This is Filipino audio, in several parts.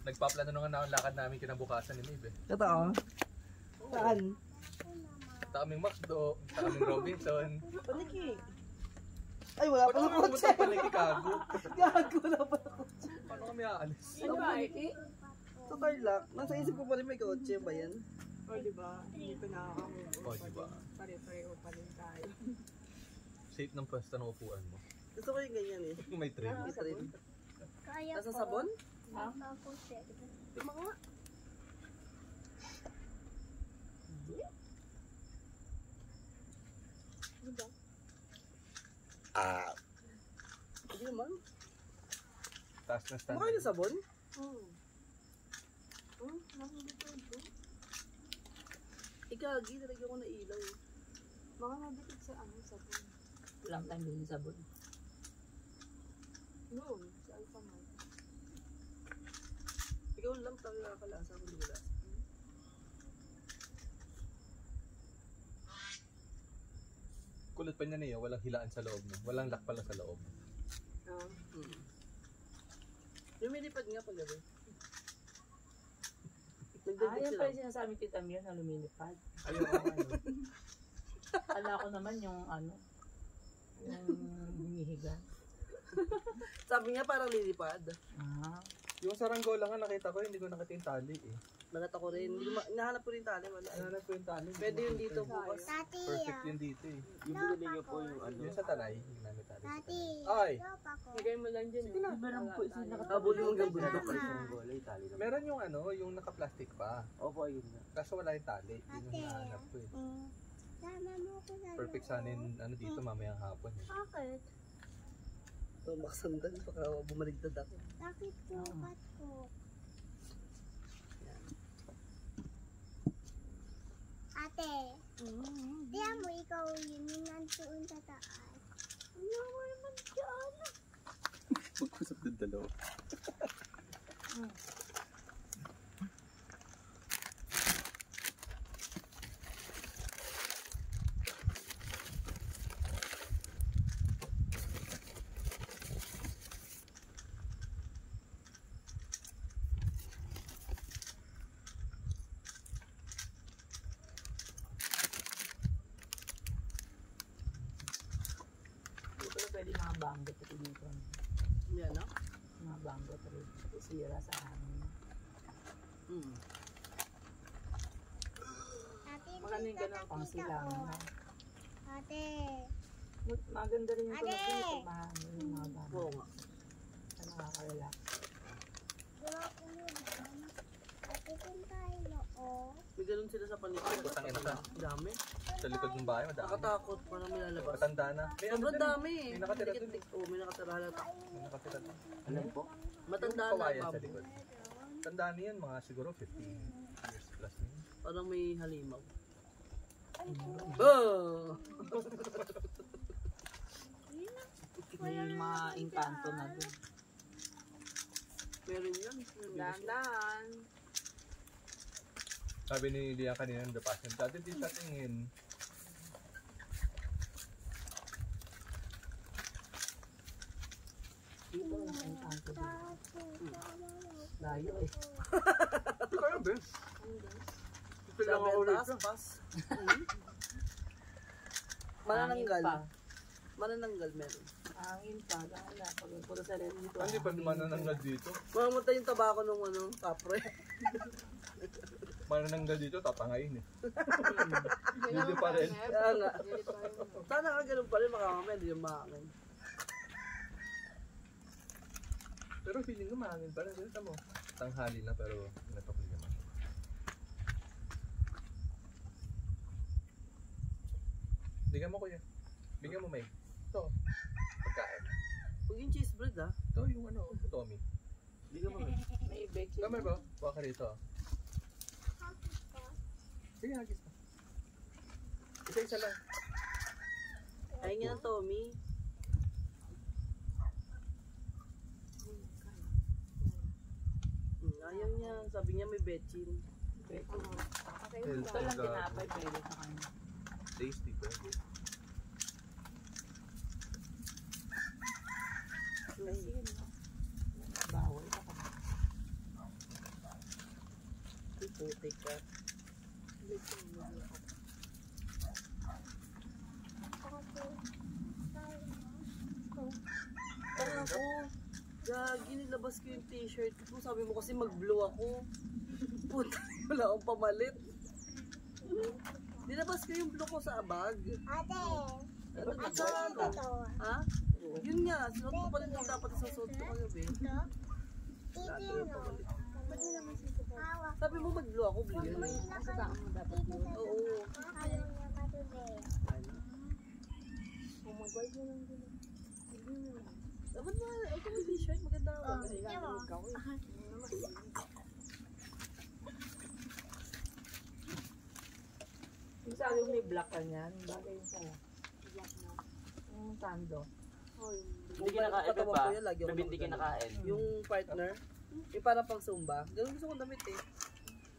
Nagpaplano na nga ang lakad namin kinabukasan ni Maeve. Totoo? Saan? Sa aming McDo, sa aming Robinson. Paniki. Ay, wala pa ng kotse. Paniki kago. Gago, wala pa ng kotse. Paano kami aalis? Ano ba, Iki? Sa Tarlac, nasa isip ko pa rin may kotse ba yan? O, diba? Hindi pa nakakamu. O, diba? Pare-pareho pa rin tayo. Safe ng pwesto ng upuan mo. Gusto ko yung ganyan eh. May trim. May trim. Kaya Nasa po. sabon? Ha? Ako, sir. Tama nga. Diba? Hindi naman. Taas na stand. Mukha yung sabon? Nakikita ito. Ikagi, nalagyan ko na ilaw. Baka nabitid sa ano, sabon. Walang time din yung sabon. Yun, sa Alphamart. Ikaw lang tayo nakakalasa kung di wala. Kulot pa niya niya, walang hilaan sa loob mo. Walang lock pala sa loob. Lumilipad nga pag gabi. Yan pa yung sinasabi ni Tita Mir na lumilipad. Ayun ako ano. Kala ko naman yung ano, yung hinihiga. Sabi nga parang lilipad. Ah. Yung saranggola nga nakita ko, hindi ko nakita yung tali eh. Nakita ko rin. Nahanap ko rin tali. Wala. Nahanap ko yung tali. Pwede yun dito bukas. Tati, Perfect yun dito eh. Yung binili niyo po yung ano. Yung sa tanay, yung namin tali sa Tati, tanay. Ay! stop ako. Higay mo lang dyan. Sige na. Iba lang po. Abuli mong gabon. Yung gulay, tali naman. Meron yung ano, yung naka-plastic pa. Opo, ayun na. Kaso wala yung tali. Yun yung hinahanap ko eh. Sama mo ko sa Perfect sana yung ano dito mamayang hapon eh. Bakit? Tumak sandal. Baka bumaligtad ako. Bakit sukat ko? Ate, tiyan mo ikaw yun yung nandoon sa taas. Ano mo naman dyan? Magkusap din dalawa. Pwede mga banggot ito dito. Yan no? Mga banggot rin. Sira sa amin. Ate, Maganda yung ganun pang silang. Ate, Maganda rin yung Ate! tunog yung mahangin yung mga Oo banggot. nga. Na nakaka-relax. gawa ko yun. Ate, kung tayo noo. May ganun sila sa paligid. Butang ina ka. Dami. Sa likod ng bahay, madami. Nakatakot. Parang may lalabas. Matanda na. May ano Sobrang dun eh. dami eh. May nakatira dun eh. Oo, may nakatira halata. May nakatira dun. Alam po? Matanda Yung na kawayan sa bamboo. likod. Tandaan niyan, mga siguro 15 years plus na yun. Parang may halimaw. Oh! May mga engkanto na doon. Meron yun. Dandan. Sabi ni Lia kanina ng department, dati di sa tingin. Dito ang engkanto doon. Layo eh. Kaya ba? Pila Sabi nga ang ulit taas, ka. pas. Manananggal. Hangin pa. Manananggal meron. Hangin pa. Lala. Pag puro sa rin dito. Hindi pa manananggal dito. Mamamatay yung tabako nung kapre. Manananggal dito, tatangayin eh. Hindi pa rin. Kaya nga. Sana ka ganun pa rin, makamamaya, hindi yung mahangin. Pero feeling ko mahangin pa rin. Dito mo. Tanghali na pero natok naman. Bigyan mo kuya. Bigyan mo May. Ito. Pagkain. Huwag yung cheese bread ha. Ito yung ano, Tommy. Bigyan mo. May bake. Tama ba? Huwag ka rito. Sige, hagis pa. Isa-isa lang. Ayaw niya ng Tommy. Ayaw niya. Sabi niya may betchin. Bake. Ito lang tinapay pwede sa kanya. Tasty pwede. Sige no. Bawal pa ka. Putik ka. Tanga ko. Gagi, nilabas ko yung t-shirt ko. Sabi mo kasi mag-blue ako. Puta, wala akong pamalit. Nilabas ko yung blue ko sa abag. Ate, Ano na ito, ba? ito. Ha? Yun nga, sinuot ko pa rin yung dapat sa suot ko kagabi. Ito? Ito yun, oh. Hawak. Sabi mo mag-blue ako, blue yun. Nasa mo dapat yun. Oo. Ayaw niya matubig. Dapat na, ito yung t-shirt, maganda ako. Oh, yan mo. Yung sabi mo may black ka niyan, bagay yung sa'yo. Black na. Yung tando. Hindi kinakain Katawan ba? ko yan, lagi ako Sabi hindi nagano. kinakain. Yung partner, yung parang pang zumba. Ganun gusto kong damit eh.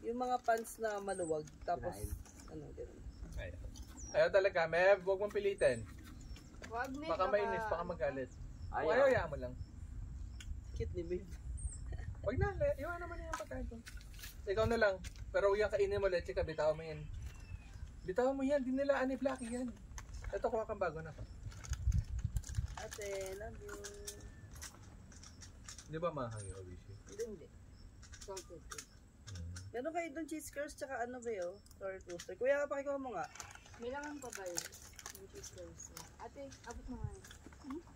Yung mga pants na maluwag, tapos, ano, ganun. Ayan. Ayaw talaga, Mev. Huwag mong pilitin. Wag na. Baka mainis, baka magalit. Kung Ayaw. ayaw, hayaan mo lang. Cute ni babe. Huwag na, iwan naman yung pagkain ko. Ikaw na lang. Pero huwag yung kainin mo, leche ka, bitawan mo yan. Bitawan mo yan, di nila ani Blackie yan. Ito, kuha kang bago na to. Ate, love you. Di ba mahang yung Oishi? Hindi. Salted egg. Meron kayo doon cheese curls, tsaka ano ba yun? Sour toaster. Kuya, pakikuha mo nga. May laman pa ba yun? Yung cheese curls. Ate, abot mo nga.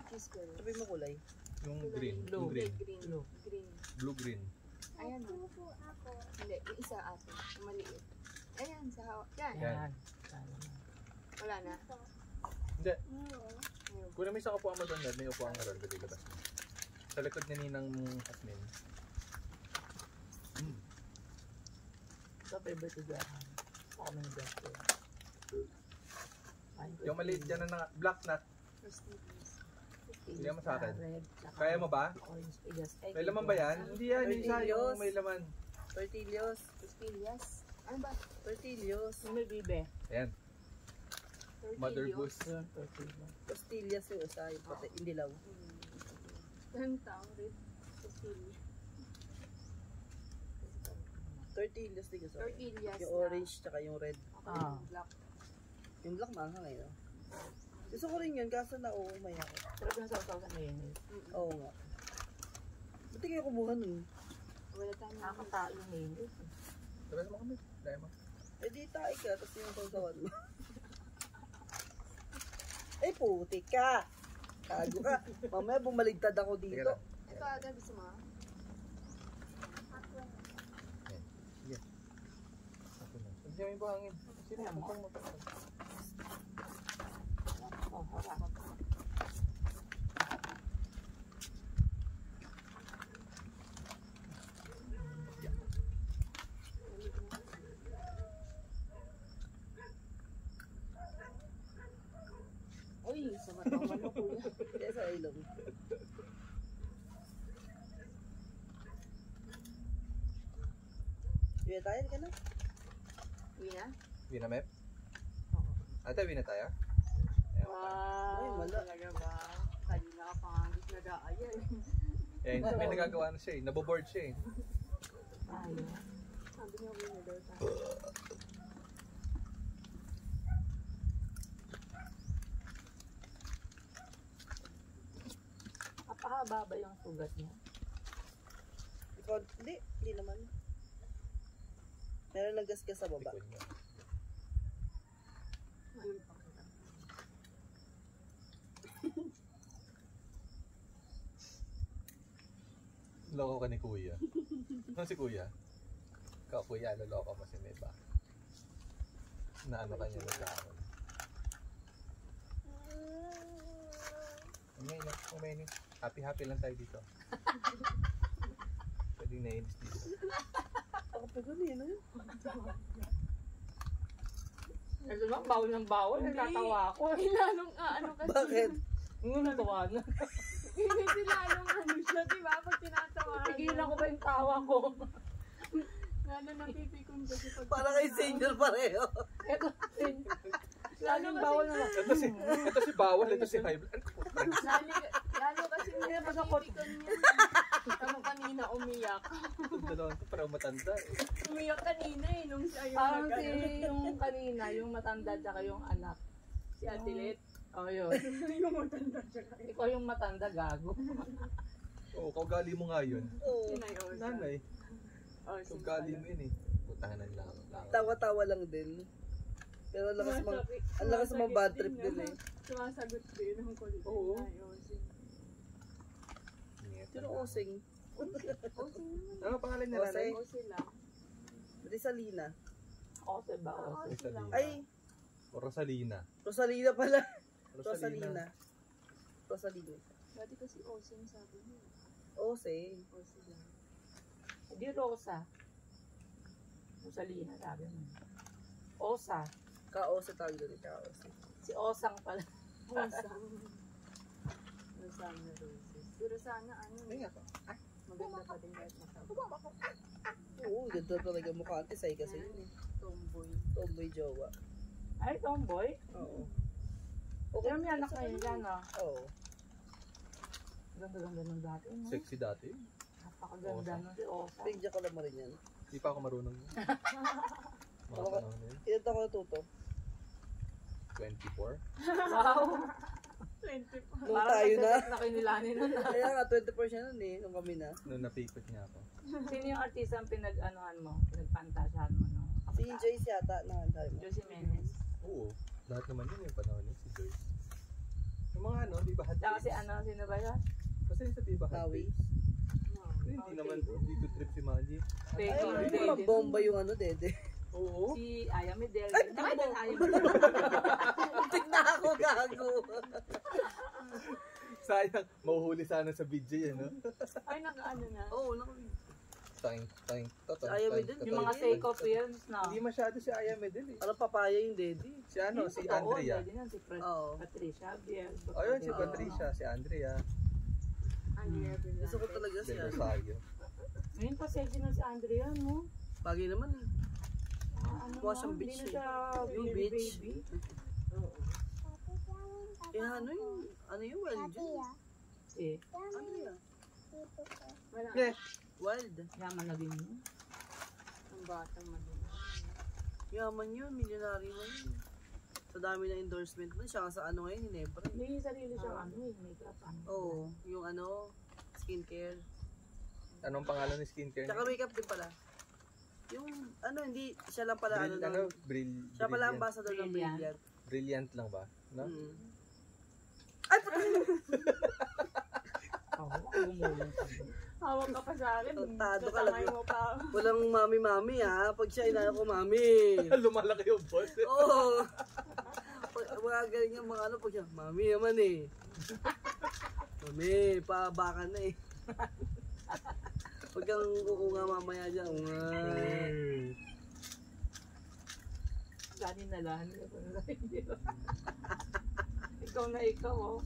Cheese curls. Sabi mo kulay. Yung green. Blue. Yung green. Green. Green. Blue-green. Ayan o. Tupo ako. Hindi, yung isa ate. Yung maliit. Ayan, sa hawak. Yan. Yan. Wala na. Hindi. Ayun. Kung may isang upuan mo doon, Mev, may upuan ka ron. Pwede labas mo. Sa likod ni Ninang Asmin. Sa favorite ko dyan. Ako may black ko. Yung maliit dyan na black nut. First nibbles. Bigyan mo sa akin. Red, tsaka Kaya mo ba? orange bigas. Ay, May laman ba yan? Hindi yan. Yung isa yung may laman. Tortillos. Tortillas. Ano ba? Tortillos. Yung may bibe. Ayan. Mother Tortillos. Goose. Yun, tortilla. Tortillas yung isa, yung pati, yung dilaw. Ang tao rin. Tortillas. Tortillas din gusto ko. Tortillas. Yung orange tsaka yung red. Ah. Black. Yung black manghang eh. No? Gusto ko rin yun, kaso nauumay ako. Sarap yung sausaw sa mayonnaise. Oo nga. Ba't di kayo kumuha nun? Wala tayong Nakakatao yung mayonnaise. Sabay mo kami. Dahil mo. Eh di tayo ka, tapos yung sausawan mo. Ay puti ka! Tago ka. Mamaya bumaligtad ako Sige dito. lang. Ito aga gusto mo? Ako na. Hindi namin buhangin. Sino yan? Bukang mo. Oh, harap. Uy, sa matawan mo kuya. Kaya sa ilong. Uwi tayo ka na. Uwi na? Wina, Mev? Ate, wina tayo? Ayan. Ay, Wow, wala. talaga ba? Kanina ka pa nga hindi nag-aayal. Eh, may nagagawa na siya eh. Naboboard siya eh. Ayaw. Sabi niya uwi na daw tayo. Napahaba ba yung sugat niya? Ikaw, hindi naman. Meron lang gas sa baba. Likod niya. Ayun pa kita. Loko ka ni Kuya. Ano si Kuya? Ikaw, Kuya, loloko mo si Meba. Na ano kanya nag-aaral. Ngayon, kumainin. Happy-happy lang tayo dito. Pwedeng nainis dito. Ako pa gano'n yun. Ito lang, bawal ng bawal. Nagtatawa ako. Lalong ano kasi. Bakit? Natawa na. Hindi lalong ano siya, di ba? Pag tinatawahan. Tigilan ko ba yung tawa ko? Lalong napipikon kasi pag... Para kay senior pareho. Ito, laging bawal na lang. Ito si Bawal, ito si High Blood. Lalo kasi Hindi na ba sa napipikon niya. Tama kanina umiyak. Itong dalawang to parang matanda eh. Umiyak kanina eh, nung siya yung Parang si yung kanina, yung matanda tsaka yung anak. Si Atilet. Oh, yun. yung matanda siya. Ikaw yung matanda, gago. Oo, kaugali mo nga yun. Oo. Nanay, Oh, kaugali mo yun eh. Putahanan lang. Tawa-tawa lang din. Pero ang lakas mga bad trip din eh. Sumasagot din ng kulit. Oo. Sino Osing? Ano pangalan niya nanay? Ose. O sila. Rizalina. Ose ba? Ose. Rosalina. Ay, O Rosalina. Rosalina pala. Rosalina. Rosalina. Dati kasi Osing sabi niya. Ose. O sila. Hindi Rosa. Rosalina, sabi mo. Osa. Ka-Ose tawag doon. Ka-Ose. Si Osang pala. Rosang. Rosang na roses. Pero sana ano, Ay nga. maganda pa din kahit mataba. Oo, ganda talaga mukha. Antisay kasi yun eh. Tomboy. Tomboy jowa. Ay, tomboy. Oo. Pero may anak na yun dyan, ah. Oo. Ganda-ganda ng dati, no? Sexy dati. Napakaganda nun si Osa. Pingja ko lang rin yan. Hindi pa ako marunong. Mga panahon na yun. Ilan taon ko natuto? 24. Wow! 20 Nung tayo na. na kinilanin nun, ah. Kaya nga, 24 siya nun eh. Nung kami na. Nung napikot niya ako. Sino yung artista ang pinag-anuhan mo? Pinagpantasyahan mo, no? Si Joyce yata na handa mo. Josie Menes. Oo. Lahat naman yun yung panahon niya si Joyce. Yung mga ano, di ba hot Tsaka si babes? ano, sino ba yun? Kasi sa di ba hot Maui. babes? Hindi naman dito trip si Manji. Ay, Peggy, hindi David. naman bomba yung ano, Dede. Oo. Si Aya Medel. Ay, Nakita ako. na Aya Medel. Muntik na ako, gago. Sayang, mahuhuli sana sa video yan, no? Ay, naka-ano na. Oo, naku. Tang, tang, Si Aya Medel, Yung mga Seiko films, no? Hindi masyado si Aya Medel eh. Parang papaya yung Dede. Si ano, si Totoo, Andrea. pwede yan, si Oo. Patricia Biel. Ayun, si Oo. Patricia, si Andrea. Andrea Gusto ko Bernardes. talaga Del siya. Rosario. Ngayon pa sexy na si Andrea, no? Bagay naman eh. Ano Mukha na, siyang hindi bitch na eh. siya Yung baby, bitch. baby. Eh, ano yung wild yun? Eh, Ano yan? Wala. Yes. Wild. yaman na din yun. Ang bata man. Yaman yun, milyonary man yun. Sa dami ng endorsement nun, siya nga sa ano ngayon, Hinebra. May sarili siyang ano, makeup. Ano. Oo, yung ano, skincare. Anong pangalan ni skincare Tsaka niya? makeup din pala. Yung, ano, hindi, siya lang pala, Brill, ano, siya pala ang brilliant. ambassador ng Brilliant. Brilliant. Brilliant lang ba? No? Mm. Ay, putang ina! Oo, ako gumulong sa Hawak ka pa sa akin. Totado ka Tatangay lang. mo pa. Walang mami-mami ha. Pag siya inano ko mami. Lumalaki yung boss. Oo. Mga galing yung mga ano. Pag siya, mami naman eh. Mami, pabakan na eh. Pag kang kukunga mamaya dyan. Ganin na lang. Ikaw na ikaw, oh.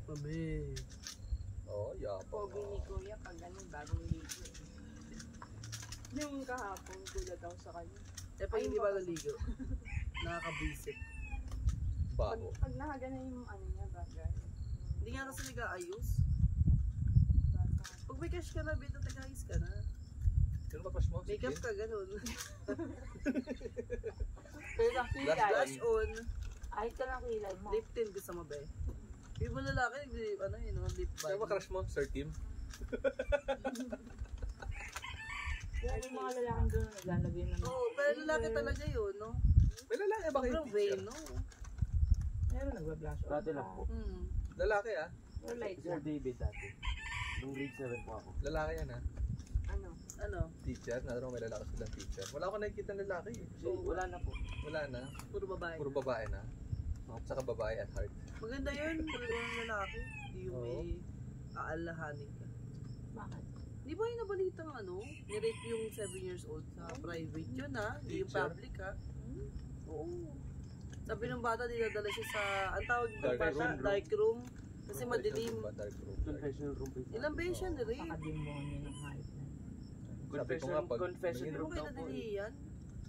Mami. Oo, yapo. Pogi ni Kuya pag ganun, bagong ligo. Yung kahapon, gulat ako sa kanya. Eh pag hindi ba naligo, nakakabisit. Bago. Pag nakagana yung ano niya, bagay. Hindi nga kasi nag-aayos. Pag may cash ka na, beta tagayos ka na. Sino ba crush mo? Si Makeup Kim? ka, ganun. Pero ang kilay. Blush on. Ay, ka ng kilay mo. Lip tint gusto mo ba eh? Yung mga lalaki, ano yun, lip Sino ba balm. crush mo? Sir Kim? Yung mga lalaking doon naglalagay ng Oo, pero lalaki talaga yun, no? May lalaki ba kayo Sobrang vain, teacher? no? Meron nagba-blush on. Dati lang po. Hmm. Lalaki ah. Pero light Sir lang. David dati. Nung grade 7 po ako. Lalaki yan ah. Ano? Ano? Teacher, naroon may lalaki silang teacher. Wala akong nakikita ng lalaki eh. So, wala na po. Wala na. Puro babae. Puro babae na. Saka babae at heart. Maganda yun, talaga ng lalaki. Hindi yung Oo. may aalahanin ka. Bakit? Di ba yung nabalitang ano? Nirape yung 7 years old sa private yun ha? Hindi yung Teacher? public ha? Oo. Sabi ng bata, dinadala siya sa, ang tawag ng Dark bata, room. dark room. Kasi madilim. Dark room. Confessional room po. Ilang beses siya nirape? Nakademonyo ng hype na. Sabi ko nga pag Confession Pero room kayo daw po. nadali yan?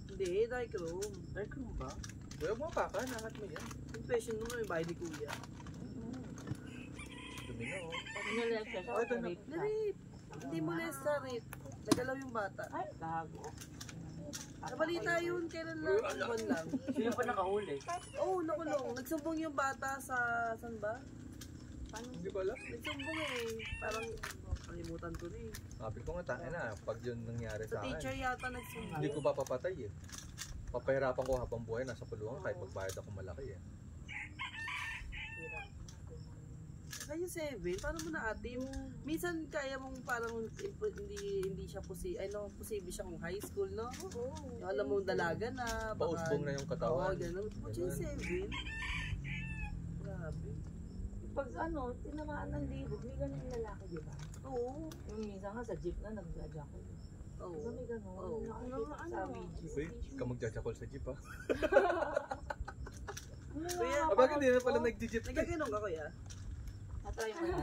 Hindi, dark room. Dark room ba? Huwag mo paka, nangat mo yan. Confession room na yung bahay ni Kuya. Dumi na oh. Minulest siya. Oh, ito na. Rape siya. Na-rape. Hindi mo lesa rape. Nagalaw yung bata. Ay, gago. Nabalita yun, kailan lang, buwan lang. Sino pa nakahuli? Oo, oh, nakulong. Nagsumbong yung bata sa, saan ba? Hindi ko alam. Nagsumbong eh. Parang, kalimutan ko na eh. Sabi ko nga, tangin na. Pag yun nangyari Sa sa teacher akin, yata nagsumbong. hindi ko papapatay eh. Papahirapan ko habang buhay nasa kulungan kahit magbayad ako malaki eh. Kaya 7, paano mo na ate? Minsan kaya mong parang hindi siya posible siyang high school, no? Yung alam mong dalaga na. Pausbong na yung katawan. Oo, ganun. But yung 7, grabe. Pag ano, tinamaan ng libog, may ganun yung lalaki, di ba? Oo. Yung minsan nga sa jeep na nagjajakol. Oo. Diba may ganun? Oo. Nakakita sa video. Uy, ka magjajakol sa jeep ha. Kuya, Bakit hindi na pala nag-jeep? nagkaganon ka kuya? Natry mo na.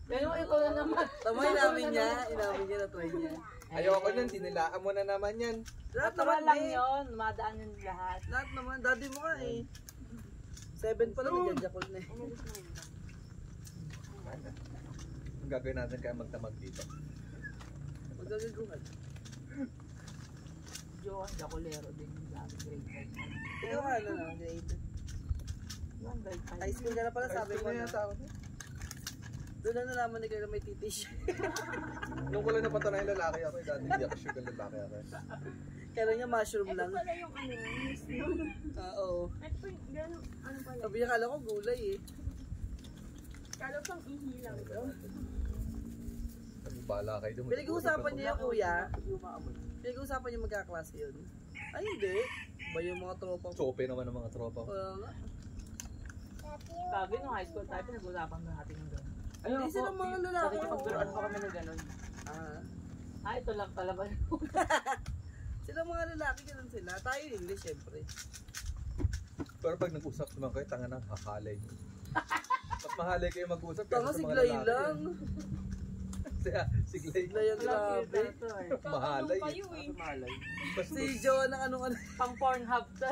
Pero ikaw na naman. Tama, inamin niya na try niya. Ayoko nun, dinilaan mo na naman yan. Lahat Natural naman lang eh. yun. Madaan yun lahat. Lahat naman, daddy mo nga eh. 7 pa lang, nagjajakol na eh. Ang gagawin natin kaya magdamag dito. Magagaguhan. Joan, Jacolero din yung dati. Grade 5. Ikaw ano na, grade? Yung grade 5. High school ka na pala, sabi mo na. yata ako. Doon na nalaman ni Kaya may titish. Nung ko lang napatala yung lalaki ako, dati hindi ako sure kung lalaki ako. Kaya nga mushroom Ito lang. pala yung ano, miss mo. Oo. Ito yung gano'n, ano pala. Sabi niya, kala ko gulay eh. Kala pang ihi lang ito. Bala kayo doon. Pinag-uusapan niya yung kuya. Pinag-uusapan niya magkaklase yun. Ay hindi. Ba yung mga tropa ko? Sope naman ng mga tropa ko. Wala nga. Sabi nung high school tayo, pinag-usapan na natin yung gano'n. Ayun Hindi sila mga lalaki. Nakikipagbiruan pa kami ng gano'n. Ah. Ito lang pala ba? Sila mga lalaki, ganun sila. Tayo English, syempre. Pero pag nag-usap naman kayo, tanga na, hahalay. Mas mahalay kayo mag-usap Tanga, kaysa sa mga siglay lalaki. lang. Siglay. Siglay ang grabe. Mahalay. Kayo eh. Malay. Si Joe ng ano-ano. Pang Pornhub to.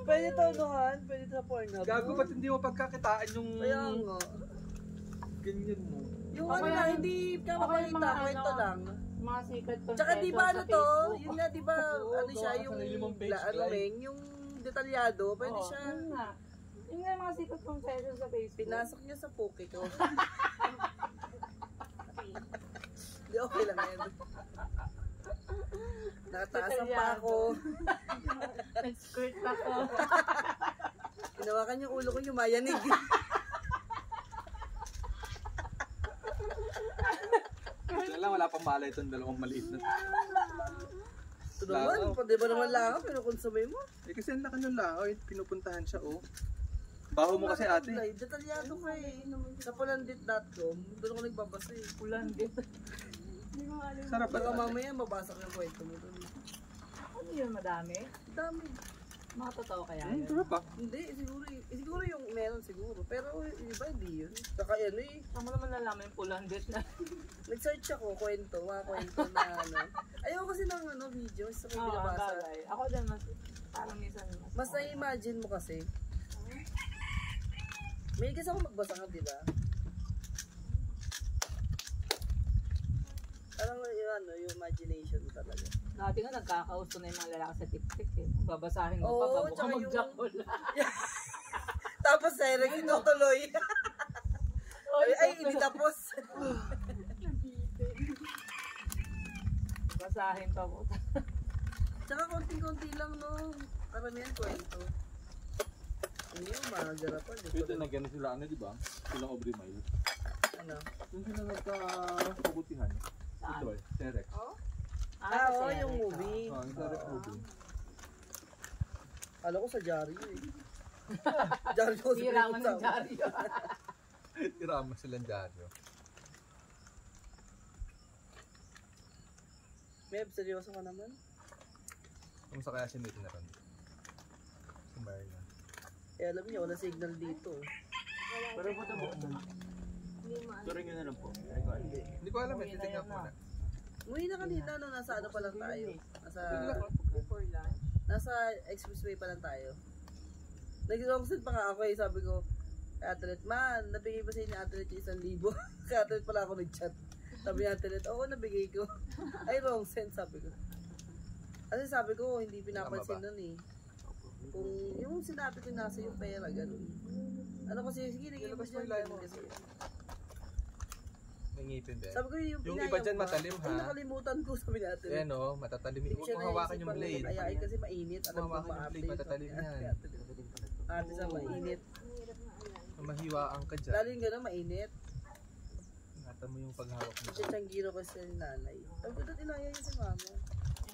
Pwede tonohan. Pwede sa Pornhub. Gago, ba't hindi mo pagkakitaan yung Kaya nga. ganyan mo? Yung Ako ano yan. lang, hindi ka Ako yung makalita. mga Kwento ano. lang. Mga secret confession Tsaka di ba ano sa to? Facebook. Yun nga, di ba, Oo, ano siya, gawa ka yung, sa 5 page ano live. Meng, yung detalyado, pwede Oo, siya. yun nga. Yun nga yung mga secret confession sa Facebook. Pinasok niya sa poke ko. Di okay lang yan. Nakataas ang pa ako. Nag-skirt ako. Hinawakan yung ulo ko yumayanig. Kaya lang, wala pang malay itong dalawang maliit na. Ito naman, di ba naman lang pero konsume mo? Eh kasi ang laki ng langaw, pinupuntahan siya oh. Baho mo kasi ate. Detalyado ka eh. Sa pulandit.com, doon ako nagbabasa eh. Ulandit. Hindi mo alam. Sarap Baka ba? mamaya mabasa ko yung kwento mo doon. Ano yun, madami? Dami. Mga totoo kaya Hmm, yun. sarap ba? Hindi, siguro yung meron siguro. Pero yung iba hindi yun. Saka ano eh, Saan mo naman nalaman yung pulandit na? nag-search ako, mga kwento na ano. Ayaw kasi ng ano, videos sa Oo, binabasa. bagay. Ako din, parang minsan. Mas na-imagine mo kasi. May kasi ako magbasa nga, di ba? Parang yung ano, yung imagination talaga. Dati nga nagkakausto na yung mga lalaki sa TikTok eh. Babasahin mo Oo, pa bago ka tsaka yung- mag-jackal. Tapos Eric, itutuloy. ay, hindi tapos. Basahin pa po. Tsaka konting-konti lang, no? Karamihan kwento. Hindi yung mahagarapan. Ito na gano'n sila ano, di ba? Silang Aubrey Mile. Ano? Doon sila nagkakabutihan. Ito eh, Serek. Oo, yung movie. Oh, yung Serek movie. Alam ko sa Jaryo eh. Jaryo ko sa Hiraman ng dyaryo. Tirama silang dyaryo. Meb, seryoso ka naman? Kamusta kaya si Nate na ron? Si Maria. Eh, alam niya, wala signal dito. Pero po ito po. Hindi mo alam. Turing nyo na lang po. Hindi ko alam eh, titignan ko na. Umuwi na kanina, no? Nasa ano pa lang tayo? Before lunch. Nasa expressway pa lang tayo. Nag-longset pa nga ako eh, sabi ko, Atlet, man, nabigay ba sa inyo atlet yung 1,000? Kasi atlet pala ako nag-chat. Sabi ni atlet, oo, nabigay ko. Ay, wrong sense, sabi ko. Kasi sabi ko, hindi pinapansin nun eh. Kung yung sinabi ko nasa yung pera, ganun. Ano kasi, sige, naging Ilabas mo dyan, yung line ganun mo. kasi. May ngipin din. Sabi ko yung Yung pinayang iba dyan ko, matalim, Ay, ha? nakalimutan ko, sabi ni atlet. Ayan o, matatalim. Huwag mo hawakan yung blade. Ayain kasi mainit. Alam ko Hawakan yung blade, ma-update. matatalim yan. Ate sa mainit. Mahiwaan ka dyan. Lalo yung gano'n, mainit. Ingatan mo yung paghawak mo. Kasi tsanggiro kasi ni nanay. Sabi ko doon inaya niya si mama.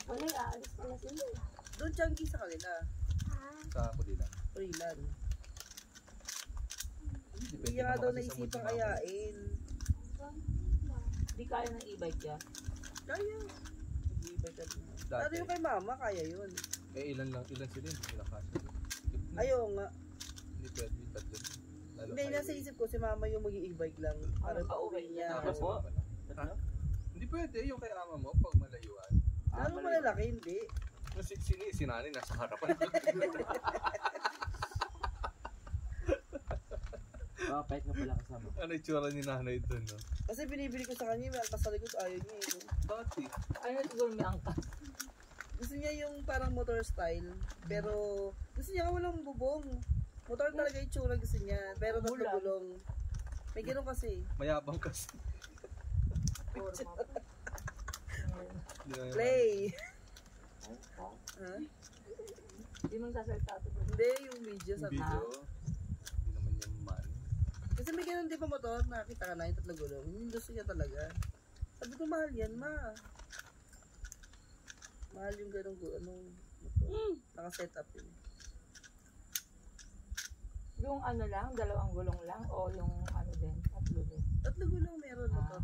Wala, aalis pala sila. Doon tiyanggi sa kanila. Sa kulilan. Freelan. Depende Hindi nga naman daw kasi sa mood naisipang ni mama. ayain. Hindi kaya ng e-bike yan. Kaya. Nag-ibay ka din. Lalo Dati. yung kay mama, kaya yun. Ilan sila, hindi sila kasya. Ayaw nga. Hindi pwede yung tatlo. Lalo Hindi, nasa isip ko si mama yung mag-i-bike lang. Para pauwi niya. Tapos po? Ha? Hindi pwede yung kay ama mo pag malayuan. Lalo malalaki, hindi. Kasi si nanay nasa harapan. Pahit nga pala kasama. Ano yung tsura ni nanay doon, no? Kasi binibili ko sa kanya, may angkas sa likod, ayaw niya eh. Dati. Ayun siguro may angkas. Gusto niya yung parang motor style, pero gusto niya walang bubong. Motor talaga yung tsura gusto niya, pero tatlo Bulan. gulong. May ganun kasi. Mayabang kasi. Play! Ha? Hindi mo sasalita ito. Hindi, yung video Yung sa video. Hindi naman yung man. Kasi may ganun di ba motor, nakita ka na yung tatlo gulong. Yung gusto niya talaga. Sabi ko, mahal yan, ma. Mahal yung ganun anong motor. Naka-set up yun. Yung ano lang, dalawang gulong lang o yung ano din, tatlo din. Tatlo gulong meron motor.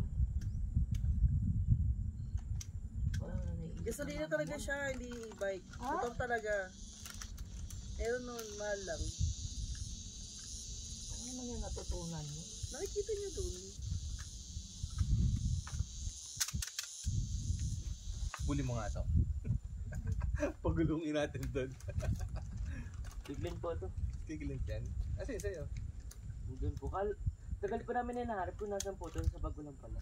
Wala na naiisip. Gasolina talaga siya, hindi e-bike. Motor talaga. Meron nun, mahal lang. Ano naman yung natutunan mo? Nakikita niyo dun. Buli mo nga to. Pagulungin natin doon. Biglan po ito. Kikilin yan. Kasi sa'yo. Doon po. Tagal pa namin hinaharap kung nasan po ito. Sa bago lang pala.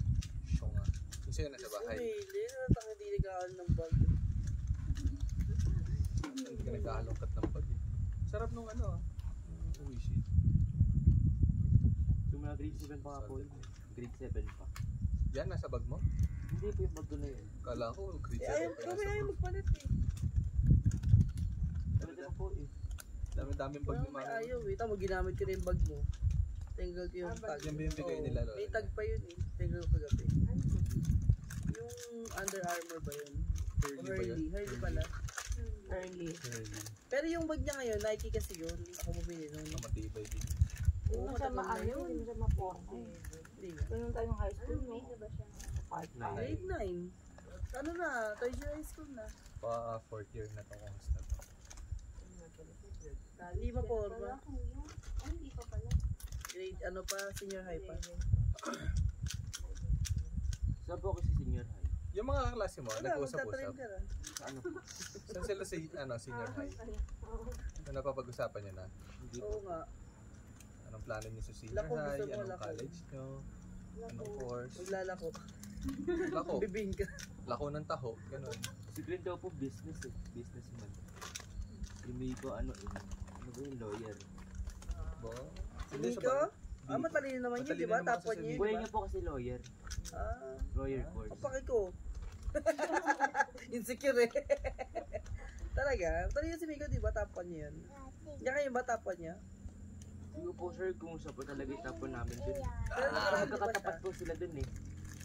Siya nga. Yung sa'yo nasa bahay. Hindi, natang hindi nag-aaral ng bag. Hindi ka nagkahalongkat ng bag eh. Sarap nung ano ah. Uwishi. So mga grade 7 pa nga po. Grade 7 pa. Yan, nasa bag mo? Hindi po yung bago na yun. Kala ko, grade 7 Ayaw, pa kami nasa ayaw bag. magpalit eh. Sabi ko po eh. Dami-daming bag ni Parang may mama. ayaw eh. Tama, ginamit ko na yung bag mo. Tingle ko yung tag. Yan ba yung bigay Oo, nila, Lola? may tag pa yun eh. Tingle ko kagabi. Yung Under Armour ba yun? Hurley ba yun? Hurley pala. Early. Hurley. Pero yung bag niya ngayon, Nike kasi yun. Ako bumili nun. Ang matibay din. Hindi Oo, mo siya matagal na maano, yun. hindi mo siya ma-forma eh. Hindi nga. So nung tayo ng high school, no? Part Nine. Grade 9. Ano na, third year high school na. Pa 4th year na to kung na to. Hindi pa forma. Hindi pa pala. Grade ano pa, senior high pa. Saan po kasi senior high? Yung mga kaklase mo, Wala, nag-usap-usap. magtatrain ka na. Sa ano po? Saan sila sa senior high? Ano napapag-usapan nyo na? Hindi po. Oo nga. Anong plano nyo sa senior Lako, high? gusto mo, Anong lako. college nyo? Anong course? Maglalako. Lako. Bibing ka. Lako ng taho. Ganun. Si Glenn daw po business eh. Businessman. Yung may ko ano eh. Ano ba yung lawyer? Bo? Si Nico? Ah, matalino naman yun, di ba? Matalino naman Top 1 kasi niya yun, Kuya di ba? niya po kasi lawyer. Ah, Lawyer course. kapaki ko. Insecure eh. Talaga? Talino si Miko, di ba? Top 1 niya yun. Diyan kayo ba top 1 niya? Hindi ko po sure kung siya po talaga itapon namin dun. Pero Parang nakaraan di ba magkakatapat siya? po sila dun eh.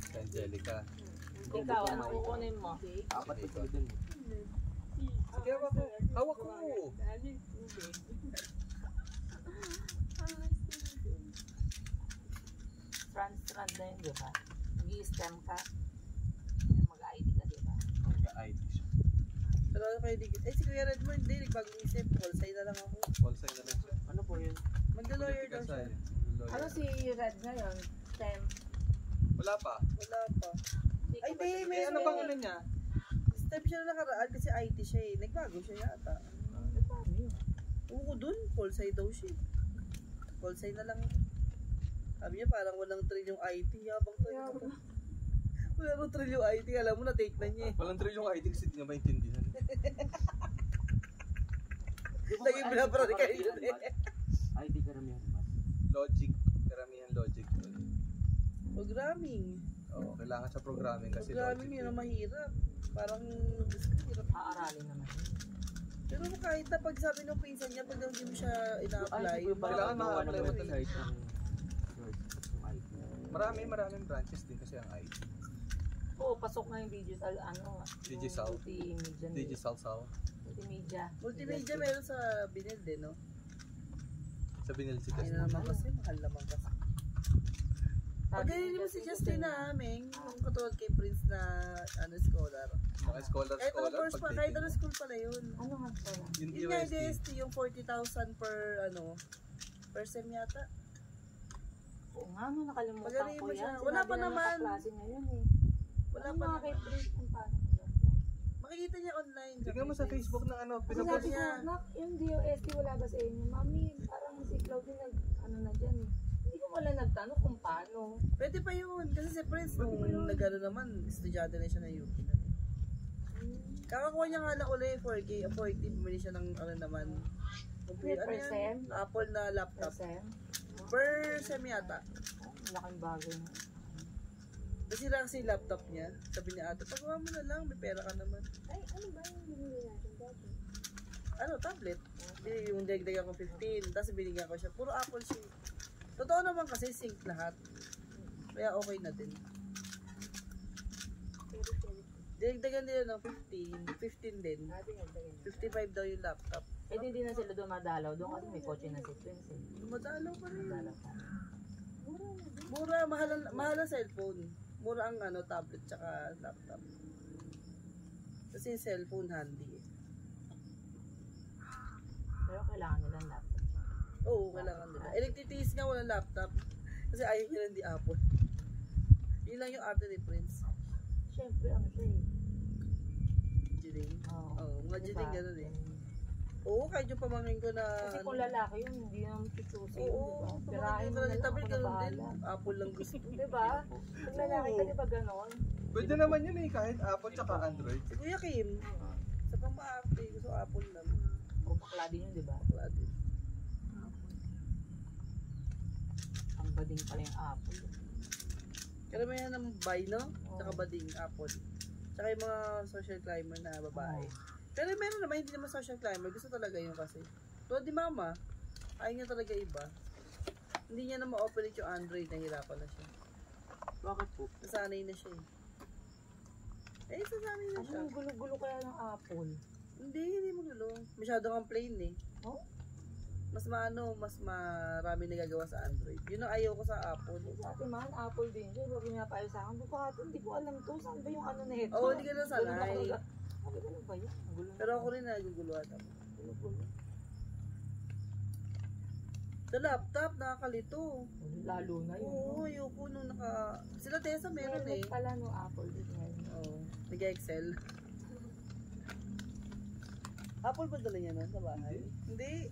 Si Angelica. Ikaw, ano kukunin mo? Apat po sila dun eh. Sige, hawak ko. Hawak ko. Trans na yun, di ba? Mag-i-STEM ka. Mag-ID ka, di ba? Mag-ID siya. Pero ano kayo di... Eh, si Kuya Redmond, hindi. Nagbagong isip. Polsay na lang ako. Polsay na lang siya. Ano po yun? Magda-lawyer daw siya. Lawyer. Ano si Red ngayon? STEM. Wala pa. Wala pa. Ay, di. May Ano bang ano niya? Step siya na nakaraan kasi IT siya eh. Nagbago siya yata. Paano yun? Oo, dun. Polsay daw siya. Call sign na lang. Sabi niya parang walang thrill yung IT. Habang tayo. Wala nang thrill yung IT. Alam mo na, take na niya eh. Walang thrill yung ID kasi hindi niya maintindihan. Naging binabrad kayo yun eh. ID karamihan mas. Logic. Karamihan logic. Programming. Oo, kailangan sa programming kasi Programming logic. yun ang mahirap. Parang hirap. Aaralin naman. Pero kahit na pag sabi ng pinsan niya, pag hindi mo siya ina-apply, Kailangan ma-apply mo talaga. talaga. Maraming branches din kasi ang IT. Oo, pasok na yung digital, ano, Digisal. multimedia. Digital. Multimedia. Multimedia meron sa Binil din, no? Sa Binilsi Ay kasi. na naman kasi, mahal naman kasi. Pag ganyan mo si Justin na aming, yung katulad kay Prince na scholar. Mga scholar. Kahit ano course pa, kahit ano school pala yun. Ano nga pala? Yung Yun nga yung UST. DST, yung 40,000 per sem yata. Oo nga, ano, nakalimutan Magaling ko mo yan. siya. Wala pa Sinabi na naman. nakaklase ngayon eh. Wala Ano pa mga naman. kay Prince kung paano ko yan? Makikita niya online. Tingnan mo sa Facebook ng ano, Sinabi pinapost ko, niya. Nak, yung DOST wala ba sa inyo? Mami, parang si Claudine nag, ano na dyan eh. Hindi ko wala nagtanong kung paano. Pwede pa yun. Kasi si Prince, nung nag-ano naman, estudyante na siya ng UP na. Kakakuha niya nga lang uli 4K, 4K, bumili siya ng ano naman. Per sem? Apple na laptop. SM? Per sem yata. Laking bagay na. Nasira kasi yung laptop niya. Sabi niya ate, pagawa mo na lang, may pera ka naman. Ay, ano ba yung binili natin dati? Ano, tablet. Yung dagdagan ko 15, tapos binigyan ko siya. Puro Apple siya. Totoo naman kasi sync lahat. Kaya okay na din. Dagdagan nila ng 15 din. 55 daw yung laptop. Eh di na sila dumadalaw doon kasi may kotse na si Prince eh. Dumadalaw pa rin. Dumadalaw pa. Mura, mahal ang cellphone. Mura ang ano, tablet tsaka laptop. Kasi yung cellphone handy eh. Pero kailangan nilang laptop. Oo, kailangan nila. Eh, nagtitiis nga walang laptop. Kasi ayaw niya lang di Apple. Yun lang yung arte ni Prince. Siyempre, ano siya eh. Jiling. Oo, mga Diba? jiling gano'n eh. Oo, kahit yung pamangkin ko na... Kasi kung lalaki yun, hindi naman chuchusi yun, Oo, diba? pamangkin Pirahin ko mo na na din. lang Tabi ako na gano'n din. bahala. Apple lang gusto. Diba? Pag lalaki ka, diba ganon? Pwede naman yun eh, kahit Apple tsaka Android. Si Kuya Kim, sa pang-maarte, gusto Apple lang. O bakla din yun, diba? Wala din. Ang bading pala yung Apple. Karamihan ng buy, no? Tsaka bading, Apple. Tsaka yung mga social climber na babae. Pero meron naman, hindi naman social climber. Gusto talaga yun kasi. Tulad di mama, ayaw niya talaga iba. Hindi niya na ma-operate yung Android, nahirapan na siya. Bakit po? Nasanay na siya eh. Eh, sasanay na siya. Ang gulo-gulo kaya ng Apple. Hindi magulo. Masyado kang plain eh. Oh? Mas marami nagagawa sa Android. Yun ang ayaw ko sa Apple. Sa atin man, Apple din siya. Sabi niya pa sa akin, bakit hindi ko alam to. Saan ba yung ano na ito? Oo, hindi ka na sanay. Sabi ko, ano ba yun? Ang gulo na. Pero ako rin naguguluhan ako. Gulo-gulo. Sa laptop, nakakalito. Lalo na yun. Oo, ayoko nung Sila Tessa meron eh. pala no Apple din ngayon. Oo, nag-excel. Apple ba dala niya nun sa bahay? Hindi.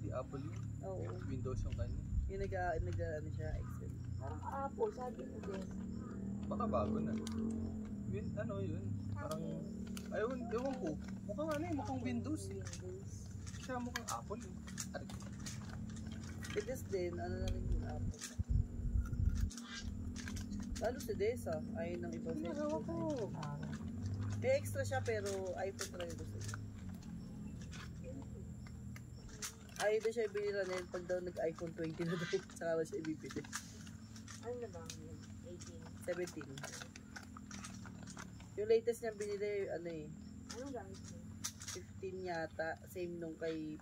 Hindi Apple yun. Oo. Windows yung kanya. Yung ano siya, Excel. Parang Apple, sabi ko din. Baka bago na. Yun, ano yun? Parang, ewan ko. Mukhang ano eh, mukhang Windows eh. Siya mukhang Apple eh. Pides din, ano na rin yung Apple. Lalo si Desa, ayun ng ibang Nagawa ko. May extra siya pero iPhone talaga gusto niya. Ayaw na siya ibili rin pag daw nag-iPhone 20 na daw, saka na siya ibibili. Ano na ba? 18. 17. Yung latest niya binili, ano eh, Anong gamit mo? 15 yata, same nung kay...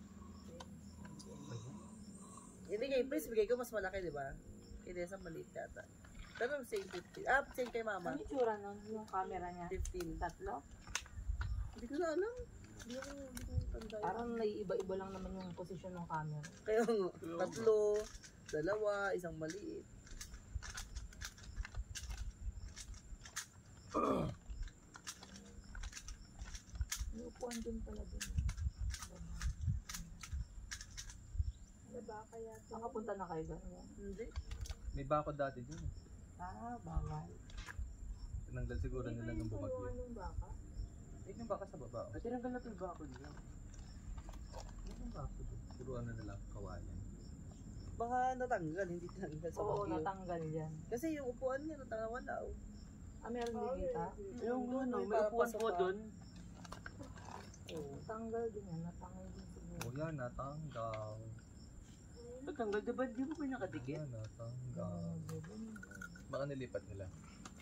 Hindi kay Prince, bigay ko mas malaki, di ba? Kay Desa maliit yata. Pero same 15. Ah, same kay Mama. Ano yung tsura nun? Yung camera niya? 15. Tatlo? Hindi ko na alam. Hindi ko tanda. Parang naiiba-iba lang naman yung posisyon ng camera. Kaya nga, 3, 2, isang maliit. May upuan din pala din. Ano ba? Kaya kaya ito. Nakapunta na kayo doon. Hindi. May bakod dati dun. Bawal. Tinanggal siguro nila ng bumagyo. Anong baka? Yung baka sa baba. At tinanggal na ito yung bakod niya. Yung bakod. Puro ano na lang, kawayan. Baka natanggal, hindi tinanggal sa Oo, bagyo. natanggal yan. Kasi yung upuan niya natanggal wala. Oh. Meron din kita? Yung ano, may Para upuan pasok po pa. doon. Oo. Natanggal din yan. Natanggal din siguro. O yan, natanggal. Natanggal, di ba may nakadikit? Yan, natanggal. Baka nilipat nila.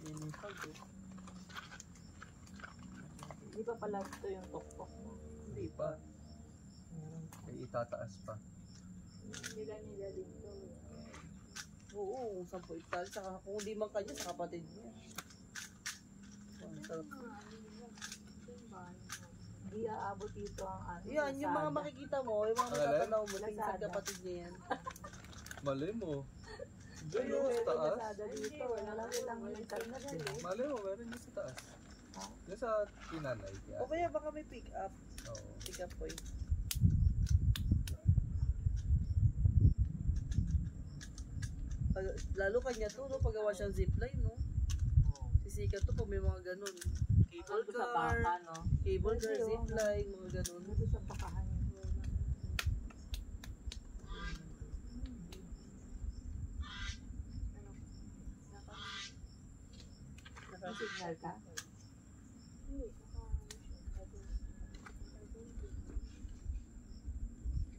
Yan yung pag Hindi pa pala ito yung tuktok mo. Hindi pa. Meron. Ay, itataas pa. Nila dito. Oo, 10 hektar. Saka kung hindi man kanya, sa kapatid niya. Ang sarap. Hindi aabot dito ang ano. Yan, yung mga Lazada. makikita mo, yung mga Alin? matatanaw mo, pinsan Lazada. kapatid niya yan. Malay mo. Diyan Ayun, yung sa taas. Lazada dito. Wala ilang militar na din. Malay mo, meron yung sa taas. Yung sa pinanay. O kaya baka may pick up. Oo. Pick up point. Lalo kanya to, no? Paggawa siyang zipline, no? Sisikat to pag may mga ganun. Cable Ando sa car, baka, no? cable car, Kasi, oh, zipline, mga ganun. Ando sa bakahan. May signal ka?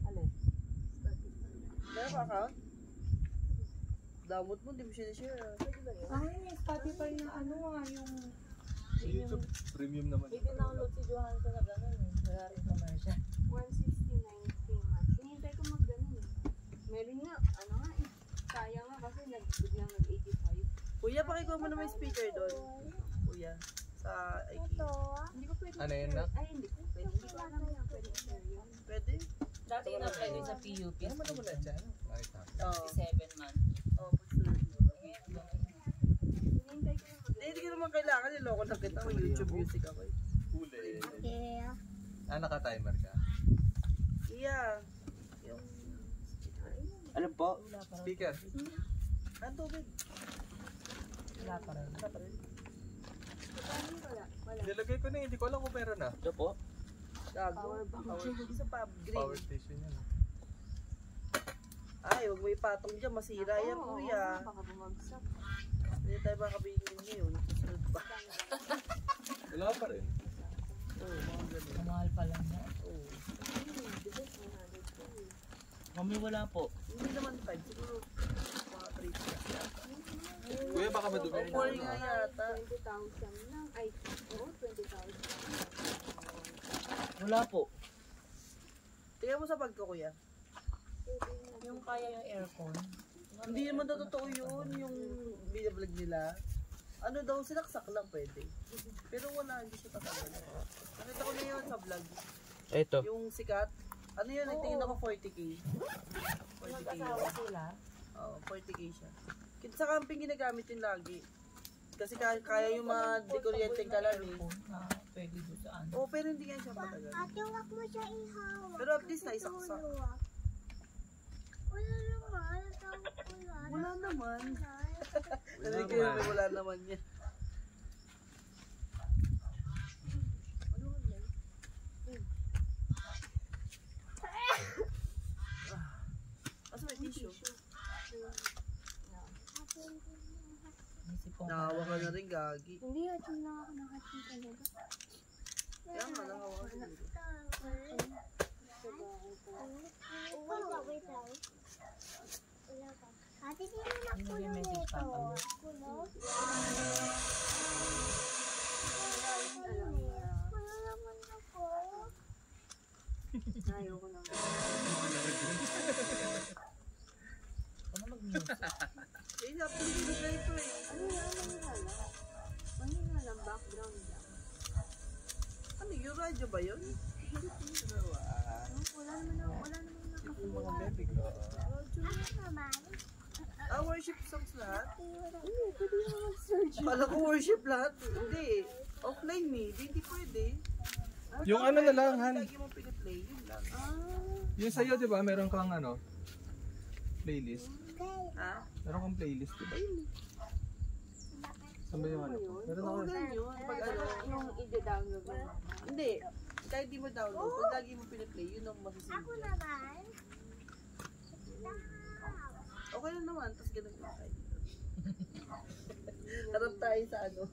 Alin? Meron ka account? Damot mo, di mo sinishare. Ay, may Spotify na ano yung... Sa YouTube, premium naman. May dinownload si Johansson na gano'n eh. Wala rin commercial. 169 months. Hinihintay ko mag-ganun eh. Meron nga, ano nga eh. Sayang nga kasi biglang nag-85. Kuya, pakikuha mo naman yung speaker doon. Kuya, sa IKEA. Ito. Hindi ko pwede. Ano yun, nak? Ay, hindi ko pwede. Hindi ko alam na pwede share yun. Pwede? Dati na-apply din sa PUP. Ano mo naman na dyan? Nakita. Oo. 7 months. Oo, pag-sure. Hinihintay ko na Hindi ko naman kailangan, niloko na kita. May YouTube music ako eh. Huli. Yeah. Naka-timer ka? Yeah. Yung... Ano po? Speaker. Ang tubig. Wala pa rin. Wala pa rin. Wala. Nilagay ko na, hindi ko alam kung meron na. Ito po? Gago. Power bank. Isa pa, Power green. station yan. Ay, huwag mo ipatong dyan. Masira yan, Oo, kuya. baka bumagsak. Hindi tayo makabigyan ngayon. Susunod pa. Wala pa rin. Oo, mga ganun. Mahal pa lang na. Oo. Mami, wala po. Hindi naman 5. Siguro mga 3. Kuya, baka madumi rin. Four nga yata. 20,000 lang. Ay, oo, 20,000. Wala po. Tingnan mo sa bag ko, kuya. Yung kaya yung aircon. Hindi naman daw totoo yun, yung binablog nila. Ano daw, sinaksak lang pwede. Pero wala, hindi siya tatanggal. Nakita ko na yun sa vlog. Ito. Yung sikat. Ano yun, tingin ako 40k. 40k. Mag-asawa sila. Oo, 40k siya. Kita sa camping ginagamit yun lagi. Kasi kaya yung mga dekuryenteng kalan eh. Na pwede doon sa ano. Oo, pero hindi nga siya matagal. Ate, wag mo siya ihawak. Pero at least naisaksak. Tutulak. Wala naman. Wala. Wala naman. Wala Sabi ko yun, naman. wala naman yan. Ano yan? Asa may tissue? Isip ko. Nakawa ka na rin, gagi. Hindi, hatching lang ako nakating talaga. Kaya nga, nakawa ka rin. Wait lang, wait lang. Wala pa. Ate, di mo na Hindi kulo yung message nito. pa kami. Kulo? Wala naman ako. Ayaw ko lang. Ano mag-music? Eh, napili na ito eh. Ano yan? Manghihila? Manghihila lang, background lang. Ano, yung radyo ba yun? Wala naman Yung mga bebe ko. Ano naman? Ah, worship songs lahat? Oo, pwede naman mag-search. Kala ko worship lahat. Hindi. Offline eh. Hindi pwede. Yung ano na lang, Han. Lagi mong piniplay. Yun lang. Yung sa'yo, di ba, meron kang ano? playlist? Okay. Ha? Meron kang playlist, diba? Saan ba yung ano? Meron ako. Oo, ganun yun. Pag ano, Yung i-download mo. hindi. Kahit di mo download, pag lagi mo piniplay, yun ang masisig Ako yan. naman. Okay lang naman, tapos ganun yung tayo. Harap tayo sa ano.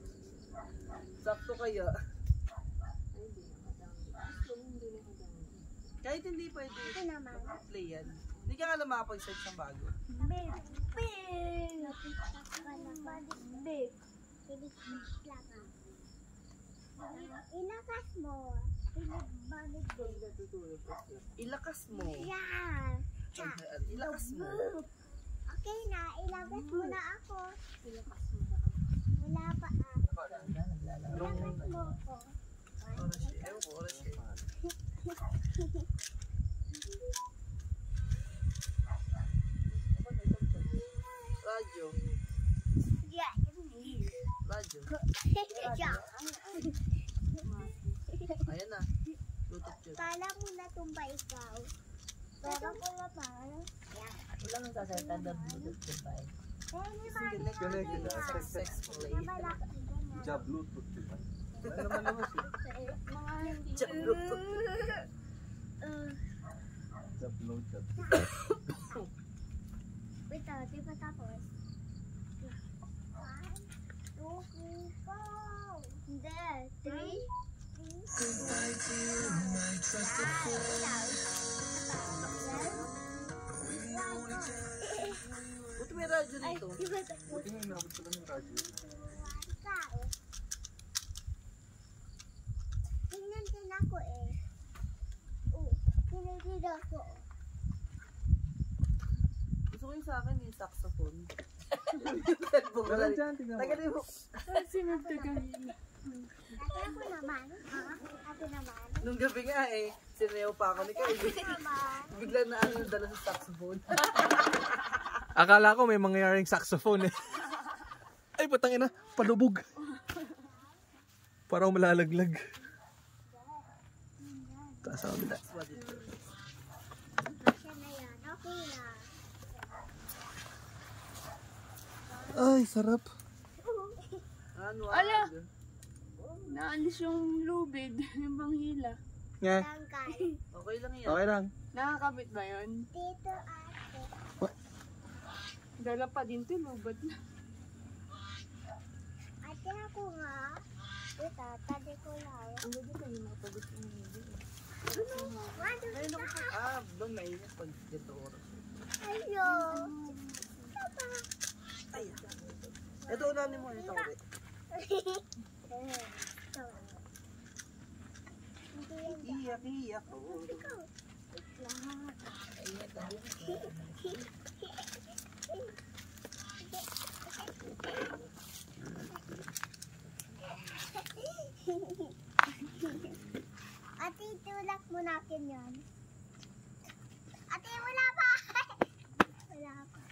Sakto kaya. Ay, hindi naka-download. Gusto mo, hindi naka-download. Kahit hindi pwede Ako naman. play yan. Hindi ka nga lang makapag-search ng bago. Big. Big. Lang ah. Ilakas mo. Pinagbanig din. Ilakas mo. Yan. Ilakas mo. Okay na, ilagas mo na ako. Ilakas mo na. Wala pa ah. Ilagas mo ko. Oras siya. Ewan ko, oras siya. Radyo. Yeah. Radyo. Yeah. Ayan na. Bluetooth yun. Kala mo na tumba ikaw. Pero ko na pa. Wala nang sasalita ng Bluetooth device. Connect. Connected na. Sex play. Job Bluetooth, diba? Ano naman naman siya? Mga hindi. Diyan, Bluetooth. Job Bluetooth. Wait, di pa tapos? 1, 2, 3, go! Hindi, 3. Buti may radyo dito. Buti nga inabot ko lang yung radyo. Tingnan din ako eh. Tingnan din ako. Gusto ko yung sa akin yung saxophone. Meron dyan, tingnan mo. Tagalin mo. Ate ako naman. Ate naman. Nung gabi nga eh, sinayaw pa ako ni Kylie. Naman. Bigla na ano yung dala sa saxophone. Akala ko may mangyayaring saxophone eh. Ay, putang ina, palubog. Parang malalaglag. Taas ako bila. That's what it is. Siya na yan. Okay na. Ay, sarap. Ano? Ala! Naalis yung lubid, yung banghila. Nga, Tangkal. Okay lang yan. okay lang. Nakakabit ba yun? Dito ate. Dala pa din to, lubad na. Ate ako nga. Ito, tabi ko lang. Ang ganda kayo nakapagod yung lubid. Ngayon ako sa... doon mainit pag dito oras. Ayo. Ay, ito unanin mo. Ito ulit. Iyak, iyak. Ate, tulak mo na akin yan. Ate, wala pa. Wala pa.